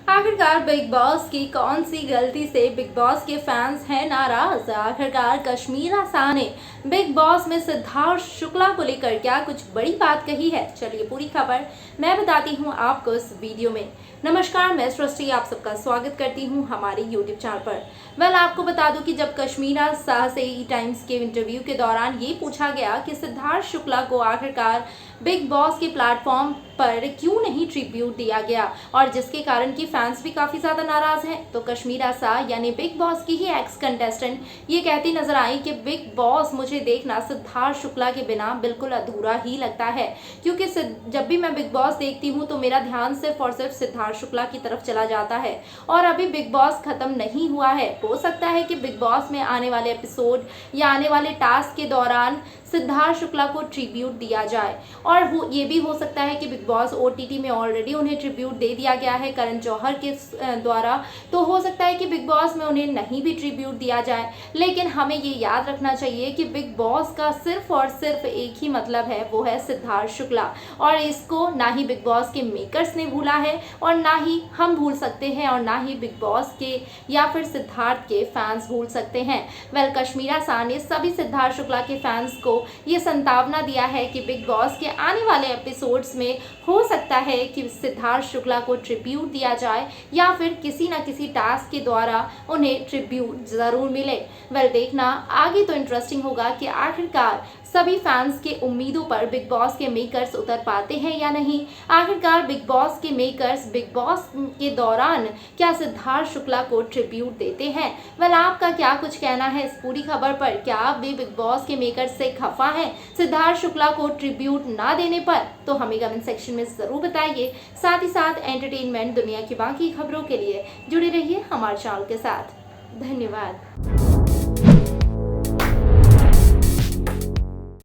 आखिरकार big boss की कौन सी गलती से बिग बॉस के फैंस हैं नाराज। आखिरकार कश्मीरा शाह ने बिग बॉस में सिद्धार्थ शुक्ला को लेकर क्या कुछ बड़ी बात कही है। चलिए पूरी खबर मैं बताती हूँ आपको इस वीडियो में। नमस्कार, मैं सृष्टि आप सबका स्वागत करती हूँ हमारे यूट्यूब चैनल पर। आपको बता दूं कि जब कश्मीरा शाह से ई टाइम्स के इंटरव्यू के दौरान ये पूछा गया कि सिद्धार्थ शुक्ला को आखिरकार बिग बॉस के प्लेटफॉर्म पर क्यों नहीं ट्रिब्यूट दिया गया और जिसके कारण कि फैंस भी काफी ज्यादा नाराज हैं, तो कश्मीरा शाह यानी बिग बॉस की ही एक्स कंटेस्टेंट ये कहती नजर आई कि बिग बॉस मुझे देखना सिद्धार्थ शुक्ला के बिना बिल्कुल अधूरा ही लगता है, क्योंकि जब भी मैं बिग बॉस देखती हूँ तो मेरा ध्यान सिर्फ और सिर्फ सिद्धार्थ शुक्ला की तरफ चला जाता है और अभी बिग बॉस खत्म नहीं हुआ है। हो सकता है कि बिग बॉस में आने वाले एपिसोड या आने वाले टास्क के दौरान सिद्धार्थ शुक्ला को ट्रिब्यूट दिया जाए और ये भी हो सकता है कि बिग बॉस ओटीटी में ऑलरेडी उन्हें ट्रिब्यूट दे दिया गया है करण जौहर के द्वारा, तो हो सकता है कि बिग बॉस में उन्हें नहीं भी ट्रिब्यूट दिया जाए। लेकिन हमें ये याद रखना चाहिए कि बिग बॉस का सिर्फ और सिर्फ एक ही मतलब है, वो है सिद्धार्थ शुक्ला, और इसको ना ही बिग बॉस के मेकर्स ने भूला है और ना ही हम भूल सकते हैं और ना ही बिग बॉस के या फिर सिद्धार्थ के फैंस भूल सकते हैं। कश्मीरा शाह ने सभी सिद्धार्थ शुक्ला के फैंस को ये संभावना दिया है कि बिग बॉस के आने वाले एपिसोड्स में हो सकता है कि सिद्धार्थ शुक्ला को ट्रिब्यूट दिया जाए या फिर किसी न किसी टास्क के द्वारा उन्हें ट्रिब्यूट जरूर मिले। देखना आगे तो इंटरेस्टिंग होगा कि आखिरकार सभी फैंस के उम्मीदों पर बिग बॉस के मेकर्स उतर पाते हैं या नहीं। आखिरकार बिग बॉस के मेकर्स बिग बॉस के दौरान क्या सिद्धार्थ शुक्ला को ट्रिब्यूट देते हैं। आपका क्या कुछ कहना है इस पूरी खबर पर? क्या आप भी बिग बॉस के मेकर्स से खफा हैं सिद्धार्थ शुक्ला को ट्रिब्यूट ना देने पर? तो हमें कमेंट सेक्शन में जरूर बताइए। साथ ही साथ एंटरटेनमेंट दुनिया की बाकी खबरों के लिए जुड़े रहिए हमारे चैनल के साथ। धन्यवाद।